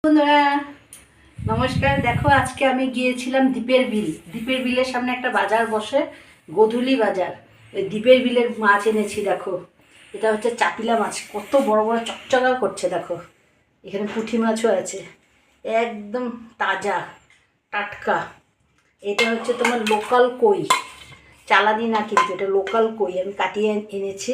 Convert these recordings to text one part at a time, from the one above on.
বন্ধুরা নমস্কার। দেখো আজকে আমি গিয়েছিলাম দ্বীপের বিল। দ্বীপের বিলের সামনে একটা বাজার বসে, গোধূলি বাজার। ওই দ্বীপের বিলের মাছ এনেছি। দেখো এটা হচ্ছে চাপিলা মাছ, কত বড় বড় চকচকা করছে। দেখো এখানে পুঁটি মাছও আছে, একদম তাজা টাটকা। এটা হচ্ছে তোমার লোকাল কই, চালানি না, কিন্তু এটা লোকাল কই আমি কাটিয়ে এনেছি।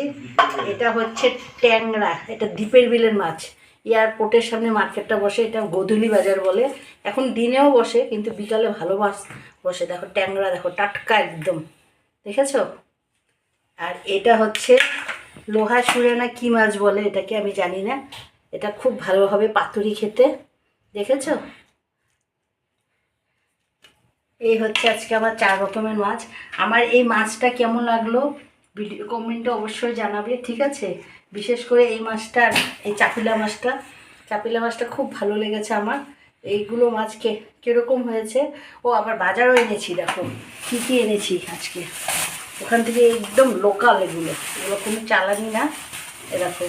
এটা হচ্ছে ট্যাংরা, এটা দ্বীপের বিলের মাছ। এয়ারপোর্টের সামনে মার্কেটটা বসে, এটা গোধূলি বাজার বলে। এখন দিনেও বসে, কিন্তু বিকালে ভালো মাছ বসে। দেখো ট্যাংরা, দেখো টাটকা একদম, দেখেছো? আর এটা হচ্ছে লোহা সুরে না কী মাছ বলে এটাকে, আমি জানি না। এটা খুব ভালো হবে পাতুরি খেতে, দেখেছো? এই হচ্ছে আজকে আমার 4 রকমের মাছ। আমার এই মাছটা কেমন লাগলো ভিডিও কমেন্টে অবশ্যই জানাবে, ঠিক আছে? বিশেষ করে এই মাছটা আর এই চাপিলা মাছটা খুব ভালো লেগেছে আমার। এইগুলো মাছ কীরকম হয়েছে। ও আবার বাজারও এনেছি, দেখো কী কী এনেছি আজকে ওখান থেকে। একদম লোকাল, এগুলো কোনো চালানি না। এ দেখো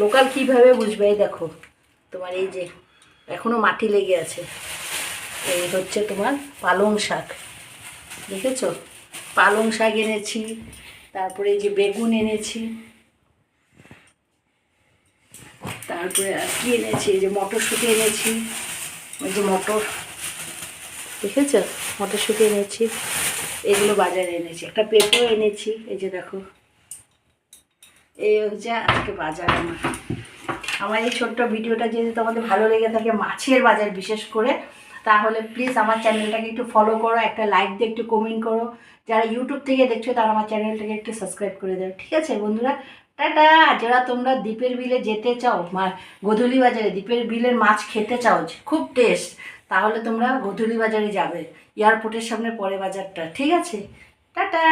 লোকাল কীভাবে বুঝবে, এই দেখো তোমার এই যে এখনও মাটি লেগে আছে। এই হচ্ছে তোমার পালং শাক, দেখেছো? পালং শাক এনেছি। তারপরে এই যে বেগুন এনেছি। তারপরে আর কি এনেছি, এই যে মটরশুঁটি এনেছি। ওই যে মটর, দেখেছো? মটরশুঁটি এনেছি। এগুলো বাজারে এনেছি। একটা পেঁপেও এনেছি, এই যে দেখো। এই হচ্ছে আজকে বাজার আমার। আমার এই ছোট্ট ভিডিওটা যদি তোমাদের ভালো লেগে থাকে, মাছের বাজার বিশেষ করে, তাহলে প্লিজ আমার চ্যানেলটাকে একটু ফলো করো, একটা লাইক দিয়ে একটু কমেন্ট করো। যারা ইউটিউব থেকে দেখছো তারা আমার চ্যানেলটাকে একটু সাবস্ক্রাইব করে দেবে, ঠিক আছে বন্ধুরা? টাটা। যারা তোমরা দ্বীপের বিলে যেতে চাও, গোধূলি বাজারে দ্বীপের বিলের মাছ খেতে চাও, খুব টেস্ট, তাহলে তোমরা গোধূলি বাজারে যাবে, এয়ারপোর্টের সামনে পরে বাজারটা, ঠিক আছে? টাটা।